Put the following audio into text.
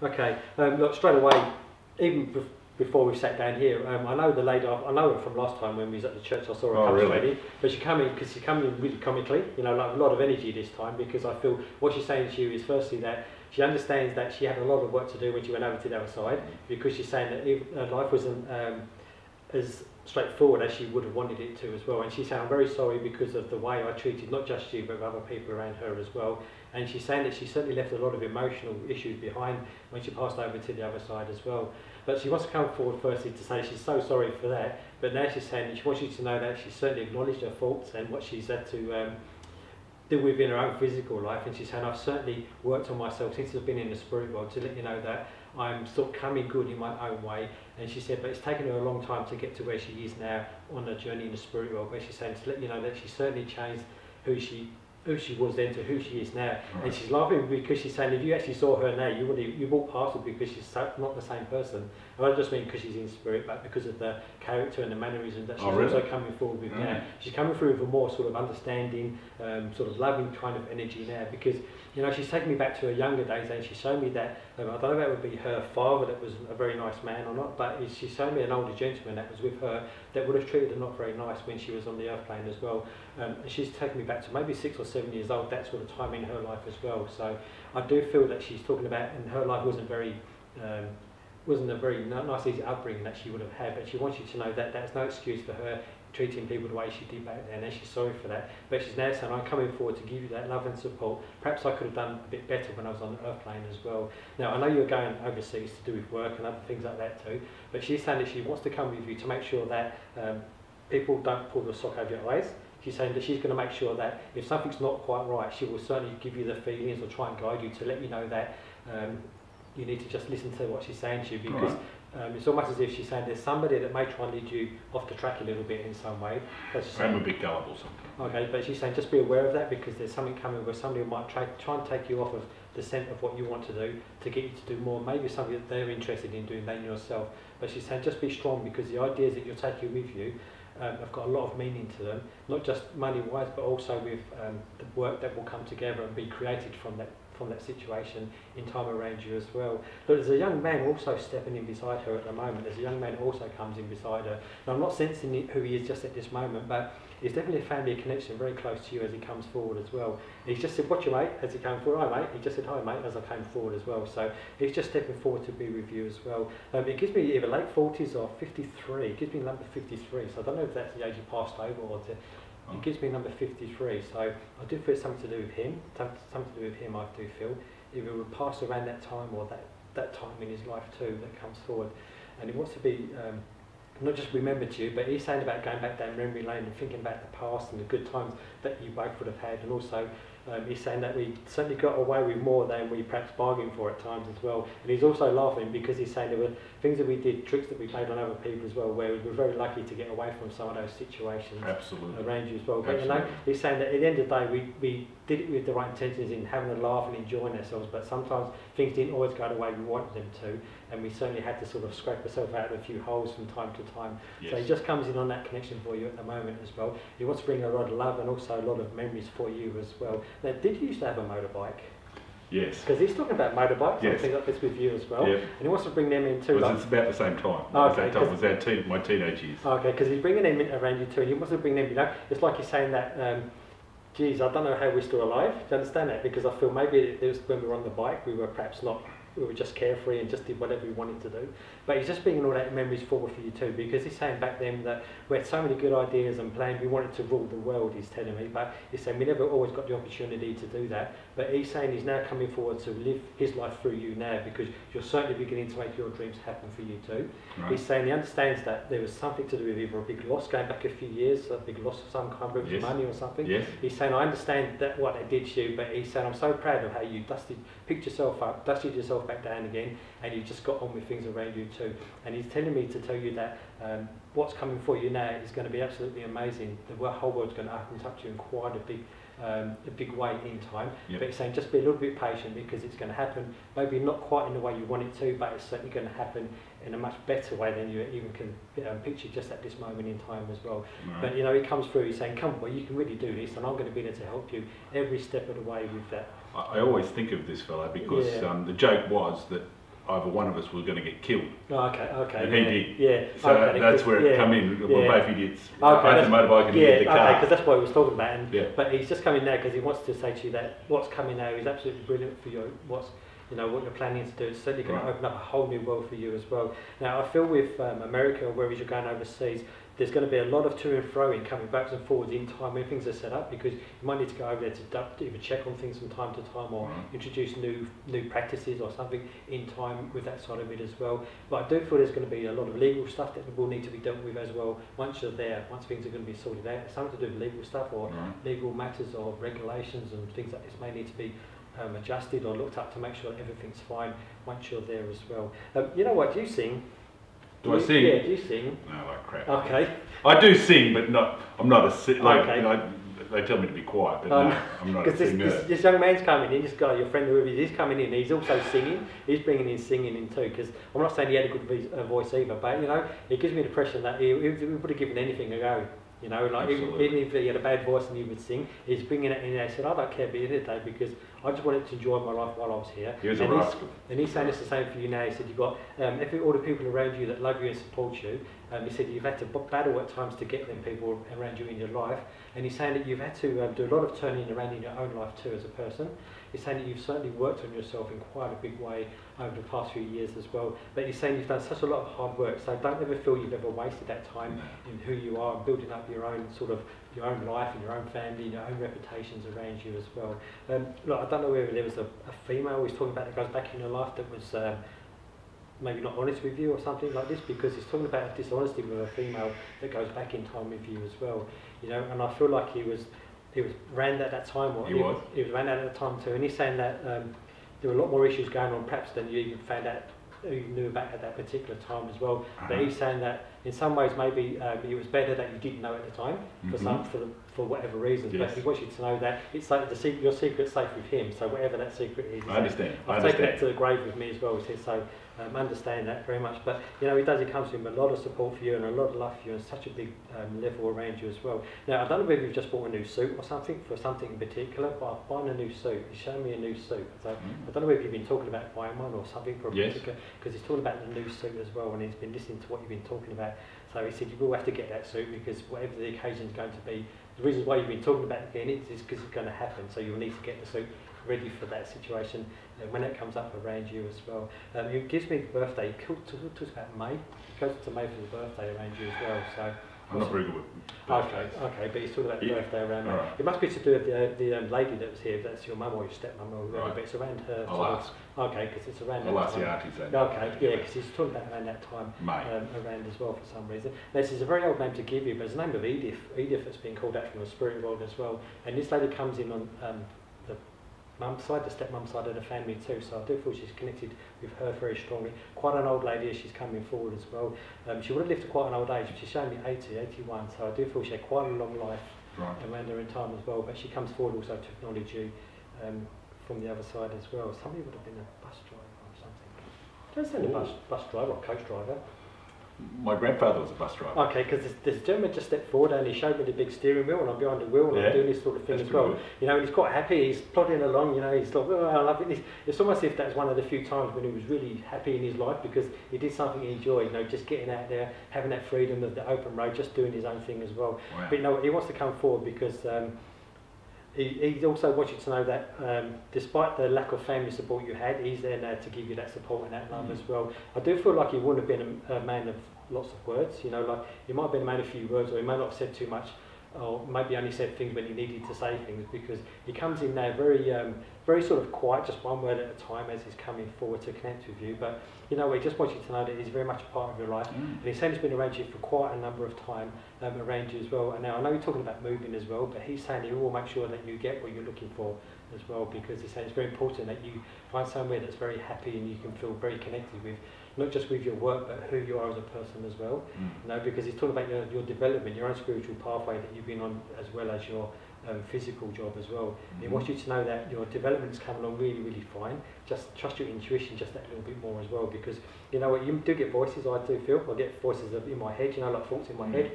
Okay, look, straight away, even before we sat down here, I know the lady, I know her from last time when we was at the church. I saw her come already, but she came in because she came in really comically, you know, like a lot of energy this time, because I feel what she's saying to you is firstly that she understands that she had a lot of work to do when she went over to the other side, because she's saying that life wasn't as straightforward as she would have wanted it to as well, and she's saying I'm very sorry because of the way I treated not just you but other people around her as well, and she's saying that she certainly left a lot of emotional issues behind when she passed over to the other side as well. But she wants to come forward firstly to say she's so sorry for that, but now she's saying that she wants you to know that she's certainly acknowledged her faults and what she's had to deal with in her own physical life, and she's saying I've certainly worked on myself since I've been in the spirit world to let you know that I'm sort of coming good in my own way. And she said, but it's taken her a long time to get to where she is now on her journey in the spirit world, where she's saying to let you know that she's certainly changed who she was then to who she is now. Right. And she's laughing because she's saying if you actually saw her now, you walk past her because she's not the same person. And I don't just mean because she's in spirit, but because of the character and the mannerisms that she's also coming forward with now. She's coming through with a more sort of understanding, sort of loving kind of energy now, because you know she's taken me back to her younger days, and she showed me that I don't know if that would be her father that was a very nice man or not, but she showed me an older gentleman that was with her that would have treated her not very nice when she was on the earth plane as well. And she's taken me back to maybe 6 or 7 years old, that sort of time in her life as well. So I do feel that she's talking about, and her life wasn't a very nice easy upbringing that she would have had, but she wants you to know that that's no excuse for her treating people the way she did back then, and she's sorry for that. But she's now saying, I'm coming forward to give you that love and support. Perhaps I could have done a bit better when I was on the earth plane as well. Now, I know you're going overseas to do with work and other things like that too, but she's saying that she wants to come with you to make sure that people don't pull the sock over your eyes. She's saying that she's going to make sure that if something's not quite right, she will certainly give you the feelings or try and guide you to let you know that you need to just listen to what she's saying to you, because it's almost as if she's saying there's somebody that may try and lead you off the track a little bit in some way. I'm a bit gullible sometimes. Okay, but she's saying just be aware of that, because there's something coming where somebody might try and take you off of the scent of what you want to do to get you to do more, maybe something that they're interested in doing than yourself. But she's saying just be strong, because the ideas that you're taking with you have got a lot of meaning to them, not just money-wise, but also with the work that will come together and be created from that situation in time around you as well. But there's a young man also stepping in beside her at the moment. There's a young man who also comes in beside her. Now, I'm not sensing who he is just at this moment, but it's definitely a family connection very close to you as he comes forward as well. And he's just said, "What's your mate?" as he came forward. "Hi mate." He just said, "Hi mate," as I came forward as well. So he's just stepping forward to be with you as well. It gives me either late 40s or 53. It gives me number 53. So I don't know if that's the age he passed over or it gives me number 53, so I do feel it's something to do with him, something to do with him I do feel. If it would pass around that time or that time in his life too that comes forward. And he wants to be not just remembered to you, but he's saying about going back down memory lane and thinking about the past and the good times that you both would have had, and also he's saying that we certainly got away with more than we perhaps bargained for at times as well. And he's also laughing because he's saying there were things that we did, tricks that we played on other people as well, where we were very lucky to get away from some of those situations around you as well. But you know, he's saying that at the end of the day we did it with the right intentions in having a laugh and enjoying ourselves, but sometimes things didn't always go the way we wanted them to, and we certainly had to sort of scrape ourselves out of a few holes from time to time. Yes. So he just comes in on that connection for you at the moment as well. He wants to bring a lot of love and also a lot of memories for you as well. Now, did you used to have a motorbike? Yes. Because he's talking about motorbikes and things like this with you as well. Yep. And he wants to bring them in too. It's about the same time. Okay. It was my teenage years. Okay, because he's bringing them in around you too, and he wants to bring them, you know, it's like he's saying that, geez, I don't know how we're still alive. Do you understand that? Because I feel maybe it was when we were on the bike, we were perhaps not, we were just carefree and just did whatever we wanted to do. But he's just bringing all that memories forward for you too, because he's saying back then that we had so many good ideas and plans, we wanted to rule the world, he's telling me, but he's saying we never always got the opportunity to do that. But he's saying he's now coming forward to live his life through you now, because you're certainly beginning to make your dreams happen for you too. Right. He's saying he understands that there was something to do with either a big loss going back a few years, a big loss of some kind, whether it was money or something. Yes. He's saying I understand that what they did to you, but he's saying I'm so proud of how you picked yourself up, dusted yourself back down again, and you just got on with things around you too. And he's telling me to tell you that what's coming for you now is going to be absolutely amazing. The whole world's going to open up to you in quite a big way in time. Yep. But he's saying just be a little bit patient, because it's going to happen, maybe not quite in the way you want it to, but it's certainly going to happen in a much better way than you even can picture just at this moment in time as well. Right. But you know, he comes through, he's saying, come on, you can really do this, and I'm going to be there to help you every step of the way with that. I always think of this fella because the joke was that either one of us was going to get killed. Oh, okay. And he did. Yeah. So okay, that's where it come in. We're both idiots. Okay, I had the motorbike and he had the car. Okay, because that's what he was talking about. And, yeah. But he's just coming now because he wants to say to you that what's coming now is absolutely brilliant for you. What you're planning to do. It's certainly going to open up a whole new world for you as well. Now, I feel with America, wherever you're going overseas, there's going to be a lot of to and fro in coming backwards and forwards in time when things are set up, because you might need to go over there to either check on things from time to time or introduce new practices or something in time with that side of it as well. But I do feel there's going to be a lot of legal stuff that will need to be dealt with as well once you're there, once things are going to be sorted out. Something to do with legal stuff or legal matters or regulations and things like this may need to be adjusted or looked up to make sure that everything's fine once you're there as well. You know what, do you sing? Do I sing? Yeah, do you sing? No, like crap. Okay. I do sing, but not. I'm not a like. Okay. They tell me to be quiet, but no, I'm not a singer. This young man's coming in. This guy, your friend, whoever he is, he's coming in. He's also singing. He's bringing in singing in too. Because I'm not saying he had a good voice either, but it gives me the impression that he would have given anything a go. Like even if he had a bad voice and he would sing, he's bringing it in there. I said, I don't care about it today because I just wanted to enjoy my life while I was here. He was a rascal. And he's saying it's the same for you now. He said, you've got all the people around you that love you and support you. He said you've had to battle at times to get them people around you in your life. And he's saying that you've had to do a lot of turning around in your own life too as a person. He's saying that you've certainly worked on yourself in quite a big way over the past few years as well. But he's saying you've done such a lot of hard work, so don't ever feel you've ever wasted that time in who you are and building up your own life and your own family and your own reputations around you as well. Look, I don't know whether there was a female he's talking about that goes back in your life that was maybe not honest with you or something like this, because he's talking about a dishonesty with a female that goes back in time with you as well. And I feel like he was around at that time, or he was around at that time too, and he's saying that there were a lot more issues going on perhaps than you even found out, you knew about at that particular time as well. But he's saying that in some ways maybe it was better that you didn't know at the time for whatever reasons. Yes. But he wants you to know that it's like your secret's safe with him. So whatever that secret is, I understand. I've taken that to the grave with me as well. He says so. Understand that very much, but he comes to him with a lot of support for you and a lot of love for you and such a big level around you as well. Now I don't know whether you've just bought a new suit or something for something in particular, but I'm buying a new suit. He's showing me a new suit, so I don't know whether you've been talking about buying one or something for a particular, because he's talking about the new suit as well, and he's been listening to what you've been talking about. So he said you will have to get that suit because whatever the occasion is going to be, the reasons why you've been talking about getting it is because it's going to happen. So you'll need to get the suit ready for that situation when it comes up around you as well. It gives me the birthday. He talks about May. It goes to May for the birthday around you as well. So I'm not very good with birthdays. Okay, but he's talking about the birthday around May. It must be to do with the lady that was here. If that's your mum or your stepmum or whoever, but it's around her. I'll ask. Okay, because it's around. I'll ask the aunties then. Okay, yeah, because he's talking about around that time around as well for some reason. Now, this is a very old name to give you, but it's the name of Edith. Edith that's been called out from the spirit world as well. And this lady comes in on the mum's side, the stepmum's side of the family too, so I do feel she's connected with her very strongly. Quite an old lady as she's coming forward as well. She would have lived to quite an old age, but she's showing me 80, 81, so I do feel she had quite a long life around her in time as well, but she comes forward also to acknowledge you from the other side as well. Somebody would have been a bus driver or something. Don't send a bus driver or coach driver. My grandfather was a bus driver. Okay, because this gentleman just stepped forward and he showed me the big steering wheel and I'm behind the wheel and I'm doing this sort of thing as well. Good. And he's quite happy, he's plodding along, he's like, oh, I love it. It's almost as if that's one of the few times when he was really happy in his life because he did something he enjoyed, just getting out there, having that freedom of the open road, just doing his own thing as well. Wow. But he wants to come forward because he also wants you to know that despite the lack of family support you had, he's there now to give you that support and that love as well. I do feel like he wouldn't have been a man of lots of words, like he might have been a man of few words, or he may not have said too much, or maybe only said things when he needed to say things, because he comes in now very sort of quiet, just one word at a time as he's coming forward to connect with you. But he just wants you to know that he's very much a part of your life, and he's saying he's been around you for quite a number of time around you as well. And now I know you're talking about moving as well, but he's saying he will make sure that you get what you're looking for as well, because he's saying it's very important that you find somewhere that's very happy and you can feel very connected with, not just with your work, but who you are as a person as well. Because he's talking about your development, your own spiritual pathway that you've been on, as well as your physical job as well. He wants you to know that your development's coming along really, really fine. Just trust your intuition just that little bit more as well, because you do get voices. I do feel I get voices in my head, like thoughts in my head.